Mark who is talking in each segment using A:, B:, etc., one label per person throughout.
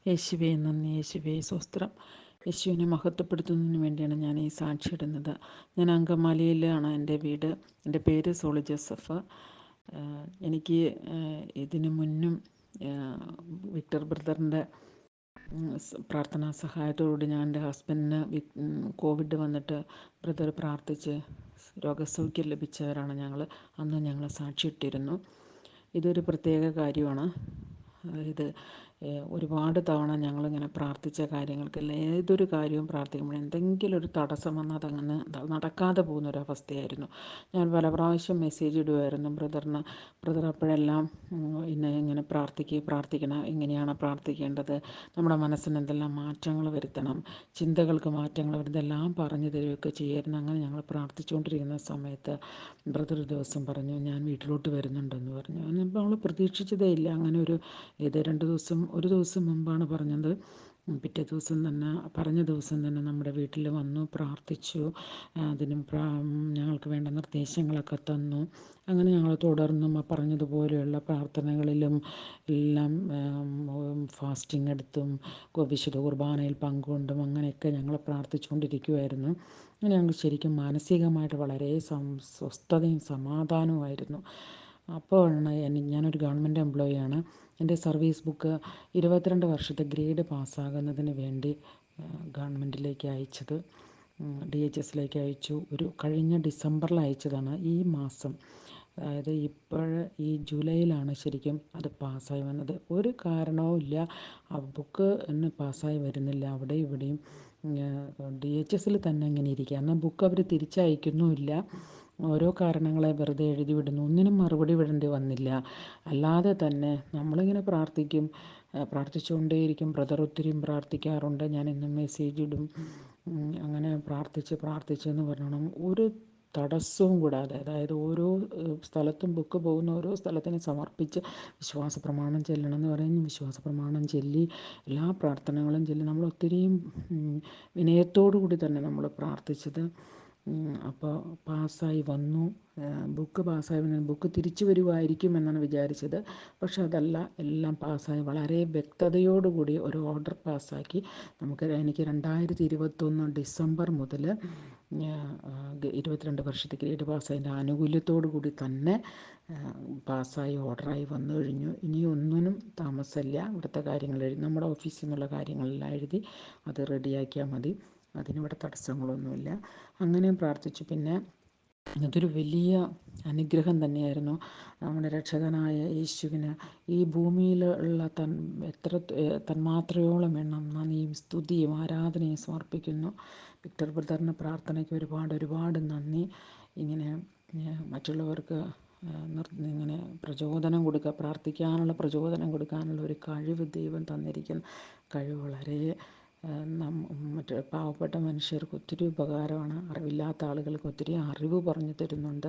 A: യേശുവേ നന്ദി, യേശുവേ സ്വസ്ത്രം. യേശുവിനെ മഹത്വപ്പെടുത്തുന്നതിന് വേണ്ടിയാണ് ഞാൻ ഈ സാക്ഷി ഇടുന്നത്. ഞാൻ അങ്കമാലിയിലാണ് എൻ്റെ വീട്. എൻ്റെ പേര് സോളി ജോസഫ്. എനിക്ക് ഇതിനു മുന്നും വിക്ടർ ബ്രദറിൻ്റെ പ്രാർത്ഥനാ സഹായത്തോടുകൂടി ഞാൻ എൻ്റെ ഹസ്ബൻഡിന് കോവിഡ് വന്നിട്ട് ബ്രദർ പ്രാർത്ഥിച്ച് രോഗസൗഖ്യം ലഭിച്ചവരാണ് ഞങ്ങൾ. അന്ന് ഞങ്ങൾ സാക്ഷിയിട്ടിരുന്നു. ഇതൊരു പ്രത്യേക കാര്യമാണ്. ഇത് ഒരുപാട് തവണ ഞങ്ങളിങ്ങനെ പ്രാർത്ഥിച്ച കാര്യങ്ങൾക്കെല്ലാം ഏതൊരു കാര്യവും പ്രാർത്ഥിക്കുമ്പോൾ എന്തെങ്കിലും ഒരു തടസ്സം വന്നാൽ അതങ്ങനെ നടക്കാതെ പോകുന്നൊരവസ്ഥയായിരുന്നു. ഞാൻ പല പ്രാവശ്യം മെസ്സേജ് ഇടുമായിരുന്നു ബ്രദർ അപ്പോഴെല്ലാം ഇങ്ങനെ പ്രാർത്ഥിക്കണം, ഇങ്ങനെയാണ് പ്രാർത്ഥിക്കേണ്ടത്, നമ്മുടെ മനസ്സിന് എന്തെല്ലാം മാറ്റങ്ങൾ വരുത്തണം, ചിന്തകൾക്ക് മാറ്റങ്ങൾ വരുത്തണം, ഇതെല്ലാം പറഞ്ഞു തരികയൊക്കെ ചെയ്യുമായിരുന്നു. അങ്ങനെ ഞങ്ങൾ പ്രാർത്ഥിച്ചുകൊണ്ടിരിക്കുന്ന സമയത്ത് ബ്രദർ ഒരു ദിവസം പറഞ്ഞു, ഞാൻ വീട്ടിലോട്ട് വരുന്നുണ്ടെന്ന് പറഞ്ഞു. അപ്പോൾ നമ്മൾ പ്രതീക്ഷിച്ചതേ ഇല്ല. അങ്ങനെ ഒരു ദിവസം മുമ്പാണ് പറഞ്ഞത്. പിറ്റേ ദിവസം തന്നെ പറഞ്ഞ ദിവസം തന്നെ നമ്മുടെ വീട്ടിൽ വന്നു, പ്രാർത്ഥിച്ചു. ഞങ്ങൾക്ക് വേണ്ട നിർദ്ദേശങ്ങളൊക്കെ തന്നു. അങ്ങനെ ഞങ്ങൾ തുടർന്നും പറഞ്ഞതുപോലെയുള്ള പ്രാർത്ഥനകളിലും എല്ലാം ഫാസ്റ്റിംഗ് എടുത്തും വിശുദ്ധ കുർബാനയിൽ പങ്കുകൊണ്ടും അങ്ങനെയൊക്കെ ഞങ്ങൾ പ്രാർത്ഥിച്ചുകൊണ്ടിരിക്കുമായിരുന്നു. അങ്ങനെ ഞങ്ങൾ ശരിക്കും മാനസികമായിട്ട് വളരെ സ്വസ്ഥതയും സമാധാനവുമായിരുന്നു. അപ്പോഴാണ് ഞാനൊരു ഗവൺമെൻറ് എംപ്ലോയിയാണ്. എൻ്റെ സർവീസ് ബുക്ക് 22 വർഷത്തെ ഗ്രേഡ് പാസ്സാകുന്നതിന് വേണ്ടി ഗവൺമെൻറ്റിലേക്ക് അയച്ചത്, DHSലേക്ക് അയച്ചു. കഴിഞ്ഞ ഡിസംബറിൽ അയച്ചതാണ്. ഈ മാസം, അതായത് ഈ ജൂലൈയിലാണ് ശരിക്കും അത് പാസ്സായി വന്നത്. ഒരു കാരണവും ഇല്ല, ആ ബുക്ക് എന്ന് പാസ്സായി വരുന്നില്ല. അവിടെ ഇവിടെയും DHSൽ തന്നെ ഇങ്ങനെ ഇരിക്കുക. എന്നാൽ ബുക്ക് അവർ തിരിച്ചയക്കുന്നുമില്ല. ഓരോ കാരണങ്ങളെ വെറുതെ എഴുതി വിടുന്നു. ഒന്നിനും മറുപടി വിടേണ്ടി വന്നില്ല. അല്ലാതെ തന്നെ നമ്മളിങ്ങനെ പ്രാർത്ഥിച്ചുകൊണ്ടേയിരിക്കും. ബ്രദർ ഒത്തിരിയും പ്രാർത്ഥിക്കാറുണ്ട്. ഞാൻ എന്നും മെസ്സേജ് ഇടും. അങ്ങനെ പ്രാർത്ഥിച്ചെന്ന് പറയണം, ഒരു തടസ്സവും കൂടാതെ, അതായത് ഓരോ സ്ഥലത്തും ബുക്ക് പോകുന്ന ഓരോ സ്ഥലത്തിനും സമർപ്പിച്ച് വിശ്വാസ പ്രമാണം ചെല്ലണമെന്ന് പറഞ്ഞ് വിശ്വാസ പ്രമാണം ചൊല്ലി എല്ലാ പ്രാർത്ഥനകളും ചൊല്ലി നമ്മൾ ഒത്തിരിയും വിനയത്തോടു കൂടി തന്നെ നമ്മൾ പ്രാർത്ഥിച്ചത്. അപ്പോൾ പാസ്സായി വന്നു. ബുക്ക് പാസ്സായി വന്നു. ബുക്ക് തിരിച്ചു വരുമായിരിക്കും എന്നാണ് വിചാരിച്ചത്. പക്ഷെ അതല്ല, എല്ലാം പാസ്സായി വളരെ വ്യക്തതയോടുകൂടി ഒരു ഓർഡർ പാസ്സാക്കി. എനിക്ക് 2021 ഡിസംബർ മുതൽ 22 വർഷത്തെ ഗ്രേഡ് പാസ്സായതിൻ്റെ ആനുകൂല്യത്തോടു കൂടി തന്നെ പാസ്സായി ഓർഡറായി വന്നു കഴിഞ്ഞു. ഇനി ഒന്നിനും താമസമില്ല. ഇവിടുത്തെ കാര്യങ്ങൾ നമ്മുടെ ഓഫീസിൽ നിന്നുള്ള കാര്യങ്ങളെല്ലാം എഴുതി അത് റെഡിയാക്കിയാൽ മതി. അതിനിവിടെ തടസ്സങ്ങളൊന്നുമില്ല. അങ്ങനെയും പ്രാർത്ഥിച്ചു. പിന്നെ അതൊരു വലിയ അനുഗ്രഹം തന്നെയായിരുന്നു. നമ്മുടെ രക്ഷകനായ യേശുവിന് ഈ ഭൂമിയിലുള്ള തന്മാത്രയോളം എണ്ണം നന്ദിയും സ്തുതിയും ആരാധനയും സമർപ്പിക്കുന്നു. വിക്ടർ ബ്രദറിൻ്റെ പ്രാർത്ഥനയ്ക്ക് ഒരുപാട് നന്ദി. ഇങ്ങനെ മറ്റുള്ളവർക്ക് ഇങ്ങനെ പ്രാർത്ഥിക്കാനുള്ള പ്രചോദനം കൊടുക്കാനുള്ള ഒരു കഴിവ് ദൈവം തന്നിരിക്കുന്ന കഴിവ് വളരെ മറ്റ് പാവപ്പെട്ട മനുഷ്യർക്ക് ഒത്തിരി ഉപകാരമാണ്. അറിവില്ലാത്ത ആളുകൾക്ക് ഒത്തിരി അറിവ് പറഞ്ഞു തരുന്നുണ്ട്.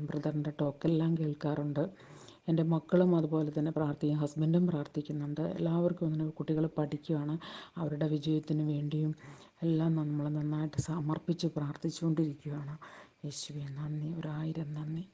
A: ബ്രദറിൻ്റെ ടോക്കെല്ലാം കേൾക്കാറുണ്ട്. എൻ്റെ മക്കളും അതുപോലെ തന്നെ ഹസ്ബൻഡും പ്രാർത്ഥിക്കുന്നുണ്ട്. എല്ലാവർക്കും അങ്ങനെ കുട്ടികൾ പഠിക്കുകയാണ്. അവരുടെ വിജയത്തിന് വേണ്ടിയും എല്ലാം നമ്മൾ നന്നായിട്ട് സമർപ്പിച്ച് പ്രാർത്ഥിച്ചുകൊണ്ടിരിക്കുകയാണ്. യേശുവേ നന്ദി, 1000 നന്ദി.